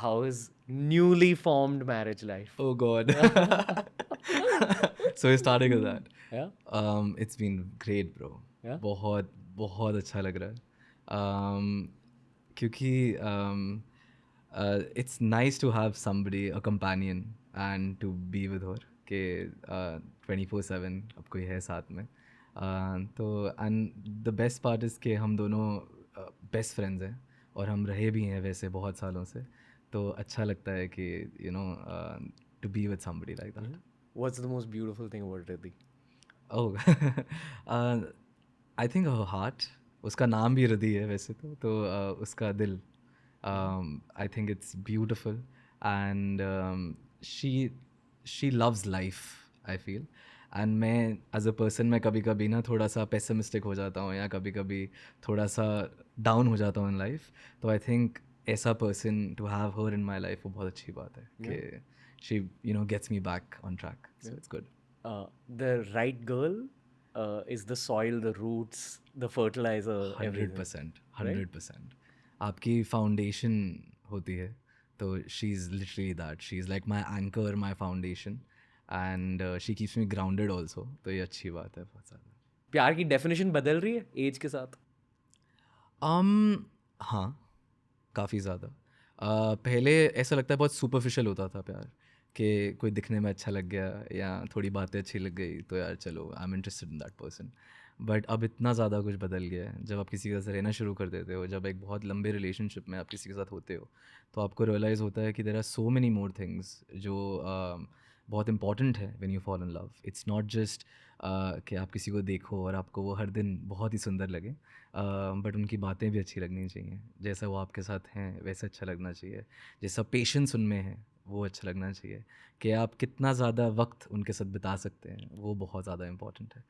how is newly formed marriage life? Oh God. So we're starting with that. Yeah, It's been great, bro. yeah. बहुत बहुत अच्छा लग रहा है. क्योंकि it's nice to have somebody, a companion, and to be with her. कि 24/7 अब कोई है साथ में. तो and the best part is कि हम दोनों बेस्ट फ्रेंड्स हैं और हम रहे भी हैं वैसे बहुत सालों से. तो अच्छा लगता है कि to be with somebody like that. What's the most beautiful thing about Riddhi? Oh, I think heart. उसका नाम भी हृदय है वैसे तो उसका दिल. I think it's beautiful and she she loves life, I feel. And मैं एज अ पर्सन मैं कभी कभी ना थोड़ा सा पेसिमिस्टिक हो जाता हूँ या कभी कभी थोड़ा सा डाउन हो जाता हूँ इन लाइफ. तो आई थिंक ऐसा person to have her in my life वो बहुत अच्छी बात है कि she gets me back on track. So it's good. The right girl is the soil, the roots, the fertilizer, everything. 100%. 100%. आपकी foundation होती है तो she is literally that. She is like my anchor, my foundation, and she keeps me grounded also. तो ये अच्छी बात है बहुत ज़्यादा. प्यार की डेफिनेशन बदल रही है एज के साथ? हाँ, काफ़ी ज़्यादा. पहले ऐसा लगता है बहुत सुपरफिशियल होता था प्यार, कि कोई दिखने में अच्छा लग गया या थोड़ी बातें अच्छी लग गई तो यार चलो I am interested in that person. But अब इतना ज़्यादा कुछ बदल गया है. जब आप किसी के साथ रहना शुरू कर देते हो, जब एक बहुत लंबे रिलेशनशिप में आप किसी के साथ होते हो, तो आपको रियलाइज़ होता है कि there are so many more things जो बहुत इंपॉर्टेंट है when you fall in love. It's not just कि आप किसी को देखो और आपको वो हर दिन बहुत ही सुंदर लगे, बट उनकी बातें भी अच्छी लगनी चाहिए. जैसा वो आपके साथ हैं वैसे अच्छा लगना चाहिए. जैसा पेशेंस उनमें है वो अच्छा लगना चाहिए. कि आप कितना ज़्यादा वक्त उनके साथ बिता सकते हैं वो बहुत ज़्यादा इम्पॉर्टेंट है.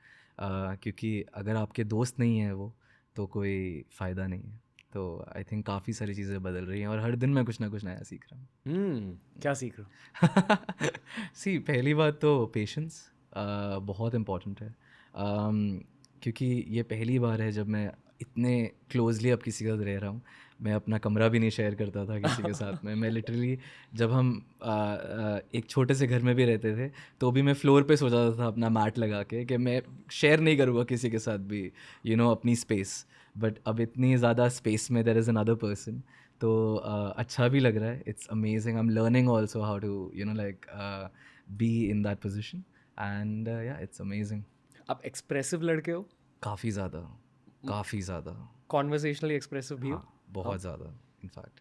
क्योंकि अगर आपके दोस्त नहीं हैं वो तो कोई फ़ायदा नहीं है. तो आई थिंक काफ़ी सारी चीज़ें बदल रही हैं और हर दिन मैं कुछ ना कुछ नया सीख रहा हूँ. क्या सीख रहे हो? सी पहली बात तो पेशेंस बहुत इम्पॉर्टेंट है. क्योंकि ये पहली बार है जब मैं इतने क्लोजली अब किसी के साथ रह रहा हूँ. मैं अपना कमरा भी नहीं शेयर करता था किसी के साथ में. मैं लिटरली जब हम एक छोटे से घर में भी रहते थे तो भी मैं फ्लोर पे सो जाता था अपना मैट लगा के कि मैं शेयर नहीं करूँगा किसी के साथ भी अपनी स्पेस. बट अब इतनी ज़्यादा स्पेस में देयर इज़ अनदर पर्सन. तो अच्छा भी लग रहा है. It's amazing. I am learning also how to like be in that position. And yeah it's amazing. आप एक्सप्रेसिव लड़के हो? काफ़ी ज़्यादा, काफ़ी ज़्यादा. कॉन्वर्सेशनली एक्सप्रेसिव भी हो? हाँ, बहुत ज़्यादा in fact.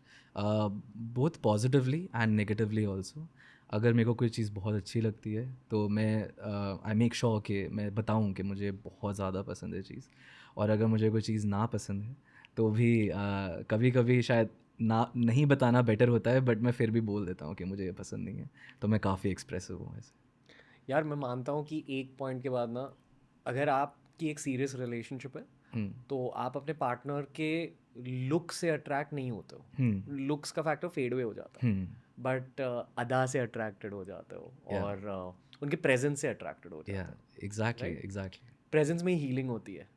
Both positively and negatively also. अगर मेरे को कोई चीज़ बहुत अच्छी लगती है तो मैं आई मेक श्योर कि मैं बताऊँ कि मुझे बहुत ज़्यादा पसंद है चीज़. और अगर मुझे कोई चीज़ ना पसंद है तो भी कभी कभी शायद ना नहीं बताना बेटर होता है, बट मैं फिर भी बोल देता हूँ कि मुझे ये पसंद नहीं है. तो मैं काफ़ी एक्सप्रेसिव हूँ ऐसे. यार मैं मानता हूँ कि एक पॉइंट के बाद ना, अगर आपकी एक सीरियस रिलेशनशिप है तो आप अपने पार्टनर के लुक से अट्रैक्ट नहीं होते हो. लुक्स का फैक्टर फेड अवे हो जाता है, बट अदा से अट्रैक्टेड हो जाते हो और उनके प्रेजेंस से अट्रैक्टेड हो जाते या हो. Exactly exactly. प्रेजेंस में ही हीलिंग होती है.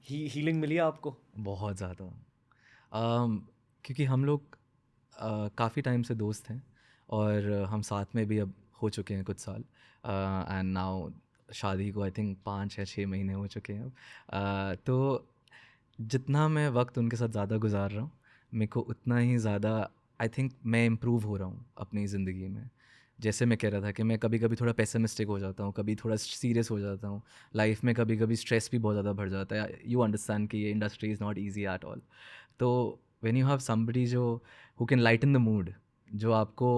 हीलिंग मिली है आपको? बहुत ज़्यादा. क्योंकि हम लोग काफ़ी टाइम से दोस्त हैं और हम साथ में भी अब हो चुके हैं कुछ साल. एंड नाउ शादी को आई थिंक 5 या 6 महीने हो चुके हैं अब. तो जितना मैं वक्त उनके साथ ज़्यादा गुजार रहा हूँ मेरे को उतना ही ज़्यादा आई थिंक मैं इम्प्रूव हो रहा हूँ अपनी ज़िंदगी में. जैसे मैं कह रहा था कि मैं कभी कभी थोड़ा पेसिमिस्टिक हो जाता हूँ, कभी थोड़ा सीरियस हो जाता हूँ लाइफ में. कभी कभी स्ट्रेस भी बहुत ज़्यादा बढ़ जाता है. यू अंडरस्टैंड कि ये industry is not easy at all. तो व्हेन यू हैव समबडी जो who can lighten the mood, जो आपको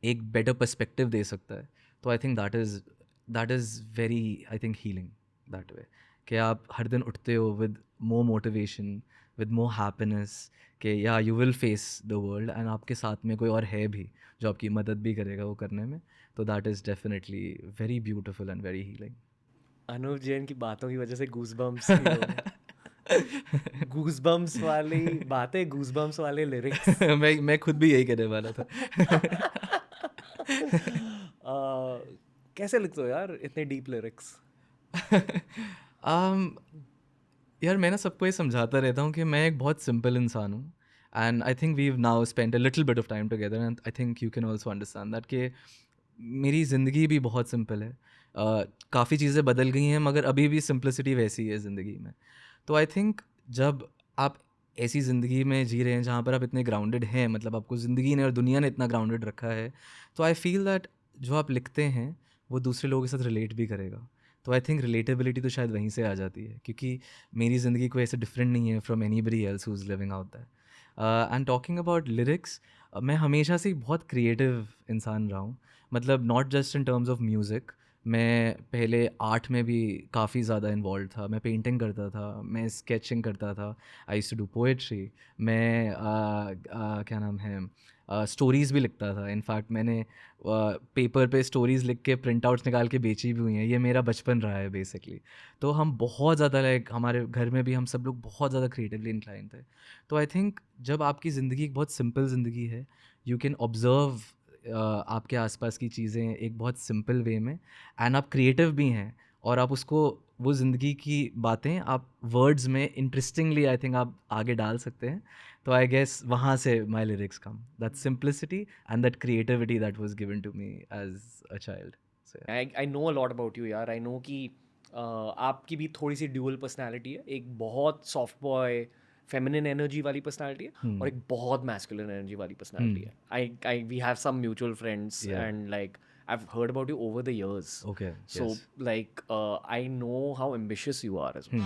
एक बेटर पर्सपेक्टिव दे सकता है, तो I think that is very I think healing that way. कि आप हर दिन उठते हो with more motivation, with more happiness कि या you will face the world and आपके साथ में कोई और है भी जो आपकी मदद भी करेगा वो करने में. तो that is definitely very beautiful and very healing. Anuv Jain की बातों की वजह से गूज़बम्प्स फील हो रहे हैं. गूज़बम्प्स वाली बातें, गूज़बम्प्स वाले लिरिक्स. मैं खुद भी यही कहने वाला था. कैसे लिखते हो यार इतने डीप लिरिक्स? यार मैं ना सबको ये समझाता रहता हूँ कि मैं एक बहुत सिंपल इंसान हूँ And I think we've now spent a little bit of time together, and I think you can also understand that कि मेरी ज़िंदगी भी बहुत सिंपल है. काफ़ी चीज़ें बदल गई हैं, मगर अभी भी सिंप्लिसिटी वैसी है ज़िंदगी में. तो आई थिंक जब आप ऐसी ज़िंदगी में जी रहे हैं जहाँ पर आप इतने ग्राउंडेड हैं, मतलब आपको ज़िंदगी ने और दुनिया ने इतना ग्राउंडेड रखा है, तो आई फील दैट जो आप लिखते हैं वो दूसरे लोगों के साथ रिलेट भी करेगा. तो आई थिंक रिलेटेबिलिटी तो शायद वहीं से आ जाती है, क्योंकि मेरी ज़िंदगी कोई ऐसे डिफरेंट नहीं है from anybody else who is living out that. And talking about lyrics, मैं हमेशा से बहुत क्रिएटिव इंसान रहा हूँ. मतलब not just in terms of music, मैं पहले आर्ट में भी काफ़ी ज़्यादा इन्वॉल्व था. मैं पेंटिंग करता था, मैं स्केचिंग करता था, I used to do poetry. मैं क्या नाम है, स्टोरीज़ भी लिखता था. इनफैक्ट मैंने पेपर पे स्टोरीज़ लिख के प्रिंट आउट्स निकाल के बेची भी हुई हैं. ये मेरा बचपन रहा है बेसिकली. तो हम बहुत ज़्यादा लाइक हमारे घर में भी हम सब लोग बहुत ज़्यादा क्रिएटिवली इंक्लाइन थे. तो आई थिंक जब आपकी ज़िंदगी एक बहुत सिंपल ज़िंदगी है, यू कैन ऑब्ज़र्व आपके आसपास की चीज़ें एक बहुत सिंपल वे में, एंड आप क्रिएटिव भी हैं, और आप उसको वो ज़िंदगी की बातें आप वर्ड्स में इंटरेस्टिंगली आई थिंक आप आगे डाल सकते हैं. तो आई गेस वहाँ से my lyrics come, that simplicity and that creativity that was given to me as a child. I know a lot about you यार. आई नो कि आपकी भी थोड़ी सी ड्यूअल पर्सनैलिटी है. एक बहुत सॉफ्ट बॉय फेमिनिन एनर्जी वाली पर्सनैलिटी है, और एक बहुत मैस्कुलिन एनर्जी वाली पर्सनैलिटी है. I we have some mutual friends, and like I've heard about you over the years. Okay. So yes. like I know how ambitious you are as well.